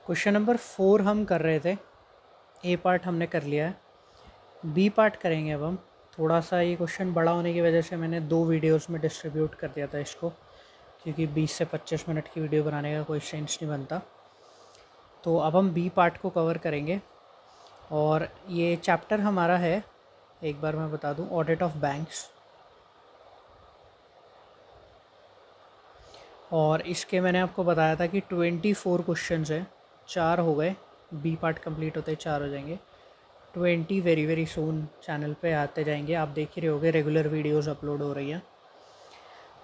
Question number 4 हम कर रहे थे। ए पार्ट हमने कर लिया है, बी पार्ट करेंगे अब हम। थोड़ा सा ये क्वेश्चन बड़ा होने की वजह से मैंने 2 वीडियोस में डिस्ट्रीब्यूट कर दिया था इसको, क्योंकि 20 से 25 मिनट की वीडियो बनाने का कोई सेंस नहीं बनता। तो अब हम बी पार्ट को कवर करेंगे और ये चैप्टर हमारा है, एक बार मैं बता दूं, ऑडिट ऑफ बैंक्स। और इसके मैंने आपको बताया था कि 24 क्वेश्चंस है, 4 हो गए, बी पार्ट कंप्लीट होते 4 हो जाएंगे। 20 वेरी वेरी सून चैनल पे आते जाएंगे, आप देख ही रहे होगे, रेगुलर वीडियोस अपलोड हो रही हैं।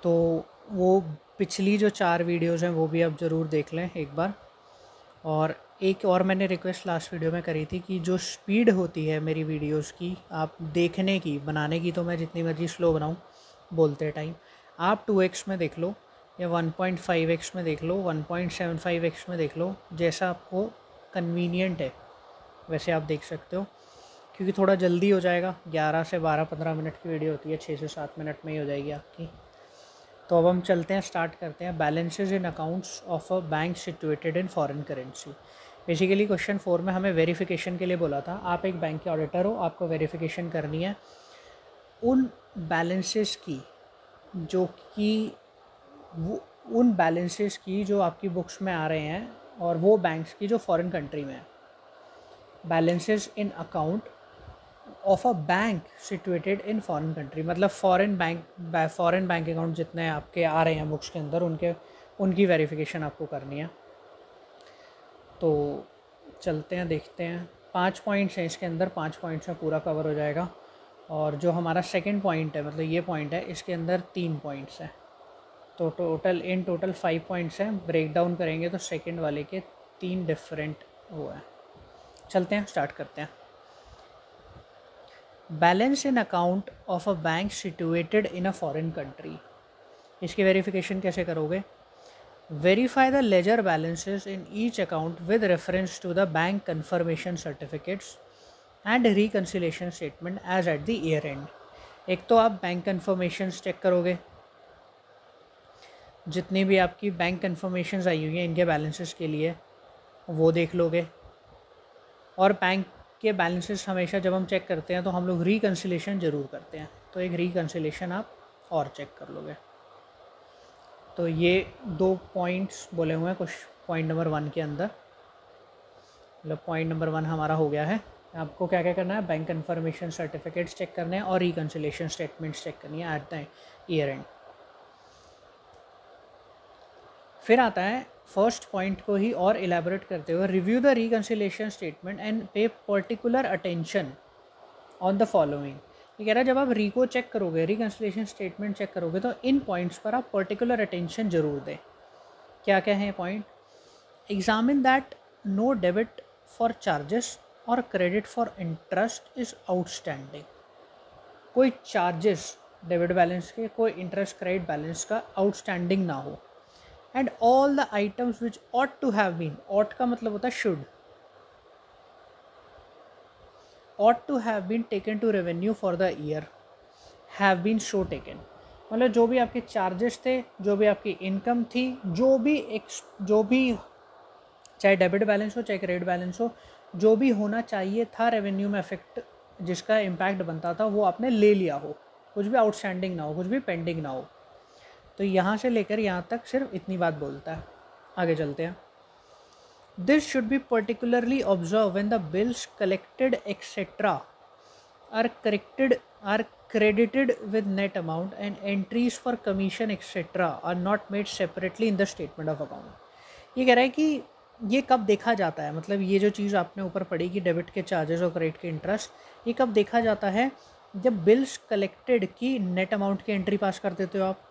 तो वो पिछली जो 4 वीडियोस हैं वो भी आप ज़रूर देख लें एक बार। और एक और मैंने रिक्वेस्ट लास्ट वीडियो में करी थी कि जो स्पीड होती है मेरी वीडियोस की, आप देखने की, बनाने की तो मैं जितनी मर्जी स्लो बनाऊँ बोलते टाइम, आप 2x में देख लो या 1.5x में देख लो, 1.75x में देख लो, जैसा आपको कन्वीनियंट है वैसे आप देख सकते हो, क्योंकि थोड़ा जल्दी हो जाएगा। 11 से 12-15 मिनट की वीडियो होती है, 6 से 7 मिनट में ही हो जाएगी आपकी। तो अब हम चलते हैं, स्टार्ट करते हैं। Balances in accounts of a bank situated in foreign currency. Basically question 4 में हमें वेरिफिकेशन के लिए बोला था। आप एक बैंक के ऑडिटर हो, आपको वेरिफिकेशन करनी है उन बैलेंसेस की जो कि वो उन बैलेंसेस की जो आपकी बुक्स में आ रहे हैं, और वो बैंक्स की जो फॉरेन कंट्री में है। Balances in account of a bank situated in foreign country, मतलब फॉरेन बैंक अकाउंट जितने आपके आ रहे हैं बुक्स के अंदर, उनकी वेरिफिकेशन आपको करनी है। तो चलते हैं, देखते हैं। 5 पॉइंट्स हैं इसके अंदर, 5 पॉइंट्स में पूरा कवर हो जाएगा। और जो हमारा सेकंड पॉइंट है, मतलब ये पॉइंट है, इसके अंदर 3 पॉइंट्स हैं। तो टोटल 5 पॉइंट्स हैं। ब्रेक डाउन करेंगे तो सेकंड वाले के 3 डिफरेंट वो हैं। चलते हैं, स्टार्ट करते हैं। Balance in account of a bank situated in a foreign country, इसकी वेरिफिकेशन कैसे करोगे? Verify the ledger balances in each account with reference to the bank confirmation certificates and reconciliation statement as at the year end. एक तो आप bank conformations check करोगे, जितनी भी आपकी बैंक कन्फर्मेशंस आई हुई हैं इनके बैलेंसेस के लिए वो देख लोगे। और बैंक के बैलेंसेस हमेशा जब हम चेक करते हैं तो हम लोग रिकन्सिलेशन ज़रूर करते हैं, तो एक रिकन्सिलेशन आप और चेक कर लोगे। तो ये 2 पॉइंट्स बोले हुए हैं कुछ पॉइंट नंबर 1 के अंदर, मतलब पॉइंट नंबर 1 हमारा हो गया है। आपको क्या क्या करना है? बैंक कन्फर्मेशन सर्टिफिकेट्स चेक करने हैं और रिकन्सिलेशन स्टेटमेंट्स चेक करनी है एट द ईयर एंड। फिर आता है फर्स्ट पॉइंट को ही और इलेबोरेट करते हुए, review the reconciliation statement and pay particular attention on the following. ये कह रहा है जब आप रिको चेक करोगे, रिकन्सिलेशन स्टेटमेंट चेक करोगे, तो इन पॉइंट्स पर आप पर्टिकुलर अटेंशन जरूर दें। क्या क्या है point? Examine that no debit for charges और credit for interest is outstanding. कोई चार्जेस डेबिट बैलेंस के, कोई इंटरेस्ट क्रेडिट बैलेंस का आउटस्टैंडिंग ना हो। And all the items which ought to have been, ought का मतलब होता है should, ought to have been taken to revenue for the year have been so taken। मतलब जो भी आपके चार्जेस थे, जो भी आपकी इनकम थी, जो भी चाहे डेबिट बैलेंस हो चाहे क्रेडिट बैलेंस हो, जो भी होना चाहिए था रेवेन्यू में अफेक्ट, जिसका इम्पैक्ट बनता था, वो आपने ले लिया हो। कुछ भी आउटस्टैंडिंग ना हो, कुछ भी पेंडिंग ना हो। तो यहाँ से लेकर यहाँ तक सिर्फ इतनी बात बोलता है। आगे चलते हैं। This should be particularly observed when the bills collected etc. are credited with net amount and entries for commission etc. are not made separately in the statement of account। ये कह रहा है कि ये कब देखा जाता है, मतलब ये जो चीज़ आपने ऊपर पढ़ी कि डेबिट के चार्जेस और क्रेडिट के इंटरेस्ट, ये कब देखा जाता है? जब बिल्स कलेक्टेड की नेट अमाउंट की एंट्री पास कर देते हो आप,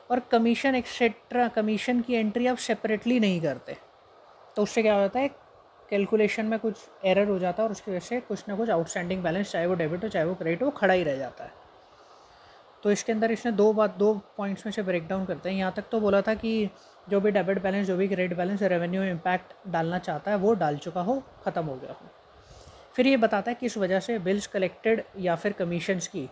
और कमीशन एक्सेट्रा, कमीशन की एंट्री आप सेपरेटली नहीं करते। तो उससे क्या होता है, कैलकुलेशन में कुछ एरर हो जाता है और उसकी वजह से कुछ ना कुछ आउटस्टैंडिंग बैलेंस, चाहे वो डेबिट हो चाहे वो क्रेडिट हो, खड़ा ही रह जाता है। तो इसके अंदर इसने 2 पॉइंट्स में से ब्रेक डाउन करते हैं। यहाँ तक तो बोला था कि जो भी डेबिट बैलेंस, जो भी क्रेडिट बैलेंस रेवेन्यू में इम्पैक्ट डालना चाहता है वो डाल चुका हो, ख़त्म हो गया हो। फिर ये बताता है कि इस वजह से बिल्स कलेक्टेड या फिर कमीशंस की,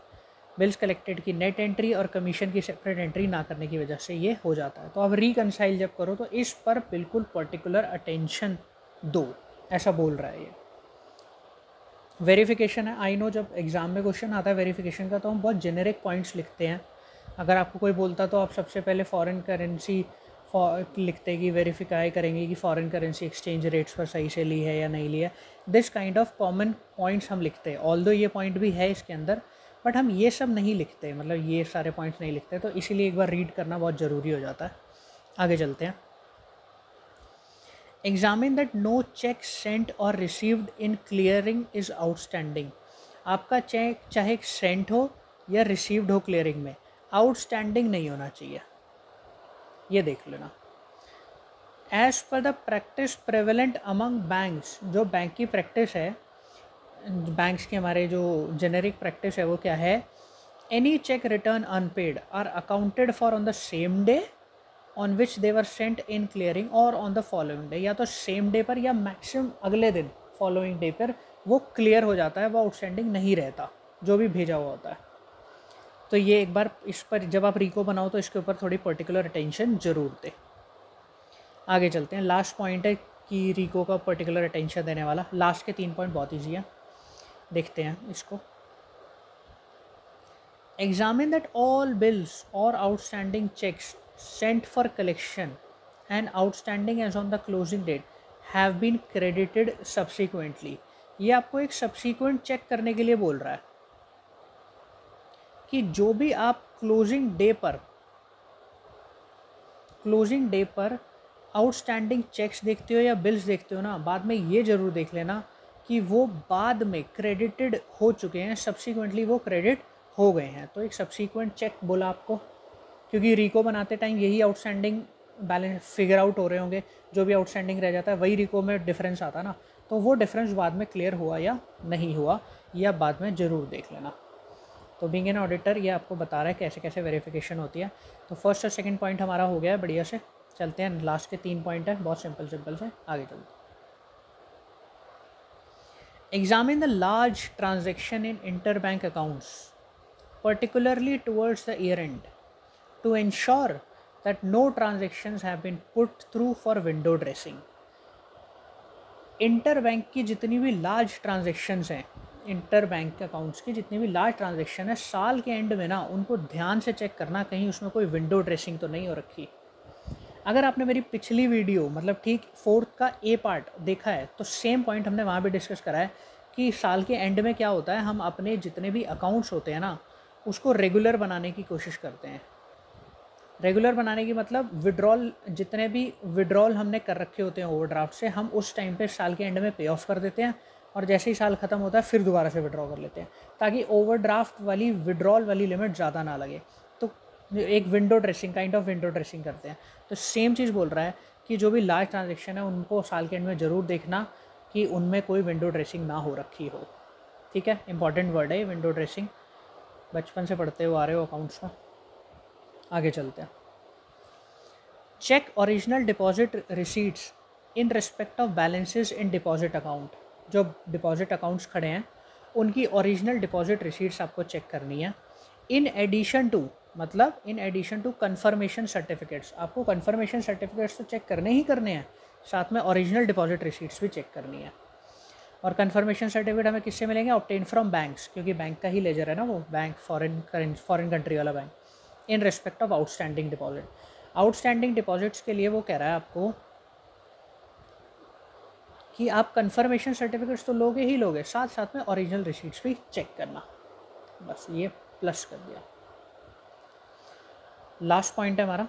बिल्स कलेक्टेड की नेट एंट्री और कमीशन की सेपरेट एंट्री ना करने की वजह से ये हो जाता है। तो अब रिकनसाइल जब करो तो इस पर बिल्कुल पर्टिकुलर अटेंशन 2, ऐसा बोल रहा है ये। वेरिफिकेशन है, आई नो जब एग्ज़ाम में क्वेश्चन आता है वेरिफिकेशन का तो हम बहुत जेनेरिक पॉइंट्स लिखते हैं। अगर आपको कोई बोलता तो आप सबसे पहले फॉरेन करेंसी लिखते कि वेरीफाई करेंगे कि फॉरेन करेंसी एक्सचेंज रेट्स पर सही से ली है या नहीं ली है। This kind of common points हम लिखते हैं, ऑल्दो ये पॉइंट भी है इसके अंदर, बट हम ये सब नहीं लिखते, मतलब ये सारे पॉइंट्स नहीं लिखते, तो इसीलिए एक बार रीड करना बहुत ज़रूरी हो जाता है। आगे चलते हैं। Examine that no cheque sent और received in clearing is outstanding. आपका चेक चाहे सेंट हो या रिसीव्ड हो क्लियरिंग में, आउटस्टैंडिंग नहीं होना चाहिए, ये देख लेना। As per the practice prevalent among banks, जो बैंक की प्रैक्टिस है, बैंक्स के हमारे जो जेनेरिक प्रैक्टिस है वो क्या है, any cheque return unpaid are accounted for on the same day on which they were sent in clearing or on the following day, या तो सेम डे पर या मैक्सिमम अगले दिन फॉलोइंग डे पर वो क्लियर हो जाता है, वो आउटस्टैंडिंग नहीं रहता जो भी भेजा हुआ होता है। तो ये एक बार इस पर जब आप रिको बनाओ तो इसके ऊपर थोड़ी पर्टिकुलर अटेंशन ज़रूर दें। आगे चलते हैं। लास्ट पॉइंट है कि रिको का पर्टिकुलर अटेंशन देने वाला। लास्ट के 3 पॉइंट बहुत ईजी है, देखते हैं इसको। एग्जामिन दैट ऑल बिल्स और outstanding cheques sent for collection and outstanding as on the closing date have been credited subsequently. ये आपको एक सब्सिक्वेंट चेक करने के लिए बोल रहा है कि जो भी आप क्लोजिंग डे पर आउटस्टैंडिंग चेक्स देखते हो या बिल्स देखते हो ना, बाद में ये ज़रूर देख लेना कि वो बाद में क्रेडिटेड हो चुके हैं, सब्सिक्वेंटली वो क्रेडिट हो गए हैं। तो एक सब्सिक्वेंट चेक बोला आपको, क्योंकि रिको बनाते टाइम यही आउटस्टैंडिंग बैलेंस फिगर आउट हो रहे होंगे, जो भी आउटस्टैंडिंग रह जाता है वही रिको में डिफरेंस आता है ना, तो वो डिफरेंस बाद में क्लियर हुआ या नहीं हुआ या बाद में ज़रूर देख लेना। तो बीइंग एन ऑडिटर ये आपको बता रहा है कैसे कैसे वेरिफिकेशन होती है। तो फर्स्ट और सेकंड पॉइंट हमारा हो गया है बढ़िया से। चलते हैं, लास्ट के 3 पॉइंट है, बहुत सिंपल से आगे चलते हैं। Examine the large transaction in interbank accounts particularly towards the year end to ensure that no transactions have been put through for window dressing। Interbank की जितनी भी लार्ज ट्रांजेक्शन्स हैं, इंटरबैंक अकाउंट्स की जितनी भी लार्ज ट्रांजेक्शन है, साल के एंड में ना उनको ध्यान से चेक करना कहीं उसमें कोई विंडो ड्रेसिंग तो नहीं हो रखी। अगर आपने मेरी पिछली वीडियो मतलब ठीक 4th का ए पार्ट देखा है तो सेम पॉइंट हमने वहाँ भी डिस्कस करा है कि साल के एंड में क्या होता है, हम अपने जितने भी अकाउंट्स होते हैं ना उसको रेगुलर बनाने की कोशिश करते हैं। रेगुलर बनाने की मतलब विड्रॉल, जितने भी विड्रॉल हमने कर रखे होते हैं ओवरड्राफ्ट से, हम उस टाइम पे साल के एंड में पे ऑफ कर देते हैं और जैसे ही साल ख़त्म होता है फिर दोबारा से विड्रॉ कर लेते हैं, ताकि ओवरड्राफ्ट वाली विड्रॉल वाली लिमिट ज़्यादा ना लगे। तो एक window dressing, kind of window dressing करते हैं। तो सेम चीज़ बोल रहा है कि जो भी लार्ज ट्रांजेक्शन है उनको साल के एंड में ज़रूर देखना कि उनमें कोई विंडो ड्रेसिंग ना हो रखी हो। ठीक है, इंपॉर्टेंट वर्ड है विंडो ड्रेसिंग, बचपन से पढ़ते हुए आ रहे हो अकाउंट्स में। आगे चलते हैं। Check original deposit receipts in respect of balances in deposit account. जो डिपॉजिट अकाउंट्स खड़े हैं उनकी ओरिजिनल डिपॉजिट रिसीट्स आपको चेक करनी है। इन एडिशन टू, मतलब in addition to confirmation certificates, आपको कन्फर्मेशन सर्टिफिकेट्स तो चेक करने ही करने हैं, साथ में ओरिजिनल डिपॉजिट रिसीट्स भी चेक करनी है। और कन्फर्मेशन सर्टिफिकेट हमें किससे मिलेंगे, ऑब्टेन फ्रॉम बैंक्स, क्योंकि बैंक का ही लेजर है ना वो, बैंक फॉरेन कंट्री वाला bank. In respect of outstanding deposit, outstanding deposits के लिए वो कह रहा है आपको कि आप कन्फर्मेशन सर्टिफिकेट्स तो लोगे ही लोगे, साथ साथ में ओरिजिनल रिसीट्स भी चेक करना। बस ये प्लस कर दिया। लास्ट पॉइंट है हमारा,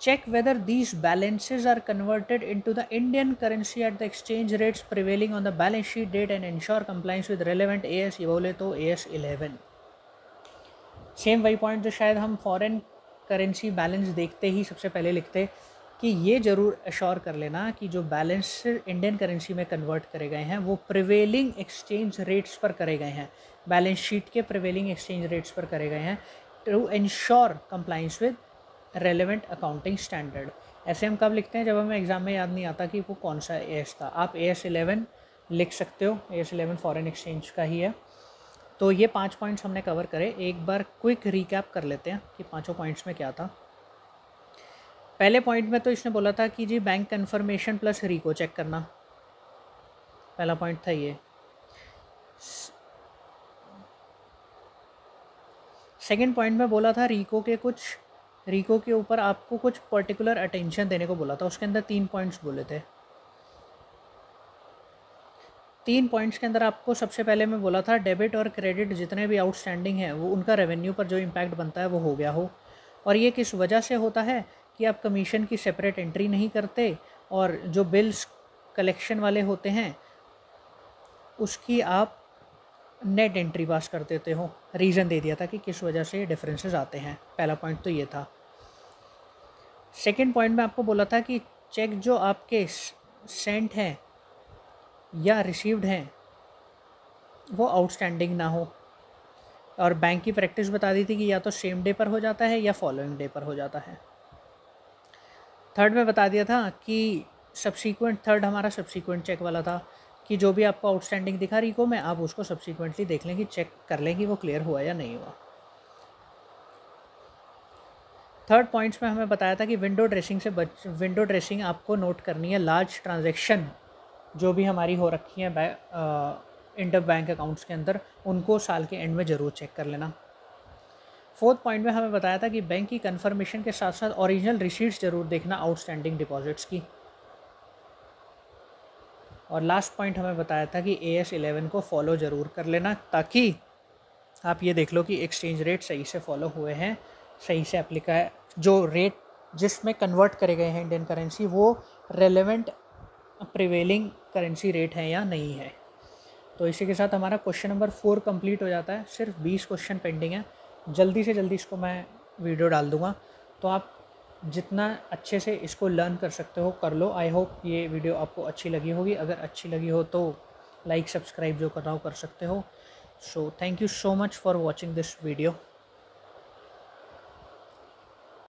check whether these balances are converted into the Indian currency at the exchange rates prevailing on the balance sheet date and ensure compliance with relevant AS, ये बोले तो AS 11। सेम वही point जो शायद हम foreign currency balance देखते ही सबसे पहले लिखते कि ये ज़रूर अश्योर कर लेना कि जो बैलेंस इंडियन करेंसी में कन्वर्ट करे गए हैं वो प्रिवेलिंग एक्सचेंज रेट्स पर करे गए हैं, बैलेंस शीट के प्रिवेलिंग एक्सचेंज रेट्स पर करे गए हैं, to ensure compliance with relevant accounting standard. ऐसे हम कब लिखते हैं, जब हमें एग्जाम में याद नहीं आता कि वो कौन सा AS था। आप AS 11 लिख सकते हो, AS 11 फॉरेन एक्सचेंज का ही है। तो ये 5 पॉइंट्स हमने कवर करे। एक बार क्विक रिकैप कर लेते हैं कि पांचों पॉइंट्स में क्या था। पहले पॉइंट में तो इसने बोला था कि जी बैंक कन्फर्मेशन प्लस रिको चेक करना, पहला पॉइंट था ये। सेकंड पॉइंट में बोला था रिको के ऊपर आपको कुछ पर्टिकुलर अटेंशन देने को बोला था। उसके अंदर 3 पॉइंट्स बोले थे। 3 पॉइंट्स के अंदर आपको सबसे पहले मैं बोला था डेबिट और क्रेडिट जितने भी आउटस्टैंडिंग है वो उनका रेवेन्यू पर जो इम्पैक्ट बनता है वो हो गया हो। और ये किस वजह से होता है कि आप कमीशन की सेपरेट एंट्री नहीं करते और जो बिल्स कलेक्शन वाले होते हैं उसकी आप नेट एंट्री पास कर देते हो। रीज़न दे दिया था कि किस वजह से डिफरेंसेस आते हैं। पहला पॉइंट तो ये था। सेकंड पॉइंट में आपको बोला था कि चेक जो आपके सेंट हैं या रिसीव्ड हैं वो आउटस्टैंडिंग ना हो। और बैंक की प्रैक्टिस बता दी थी कि या तो सेम डे पर हो जाता है या फॉलोइंग डे पर हो जाता है। थर्ड में बता दिया था कि थर्ड हमारा सब्सीक्वेंट चेक वाला था कि जो भी आपको आउटस्टैंडिंग दिखा रिको में आप उसको सब्सीक्वेंटली देख लें कि चेक कर लें कि वो क्लियर हुआ या नहीं हुआ। थर्ड पॉइंट्स में हमें बताया था कि विंडो ड्रेसिंग आपको नोट करनी है। लार्ज ट्रांजैक्शन जो भी हमारी हो रखी है इंटर बैंक अकाउंट्स के अंदर उनको साल के एंड में ज़रूर चेक कर लेना। फोर्थ पॉइंट में हमें बताया था कि बैंक की कन्फर्मेशन के साथ साथ ओरिजिनल रिसीट्स ज़रूर देखना आउटस्टैंडिंग डिपॉजिट्स की। और लास्ट पॉइंट हमें बताया था कि AS 11 को फॉलो ज़रूर कर लेना ताकि आप ये देख लो कि एक्सचेंज रेट सही से फॉलो हुए हैं, सही से एप्लीका है। जो रेट जिसमें कन्वर्ट करे गए हैं इंडियन करेंसी वो रेलेवेंट प्रिवेलिंग करेंसी रेट है या नहीं है। तो इसी के साथ हमारा क्वेश्चन नंबर 4 कंप्लीट हो जाता है। सिर्फ 20 क्वेश्चन पेंडिंग है। जल्दी से जल्दी इसको मैं वीडियो डाल दूँगा, तो आप जितना अच्छे से इसको लर्न कर सकते हो कर लो। आई होप ये वीडियो आपको अच्छी लगी होगी। अगर अच्छी लगी हो तो लाइक सब्सक्राइब जो करना हो कर सकते हो। So thank you so much for watching this video.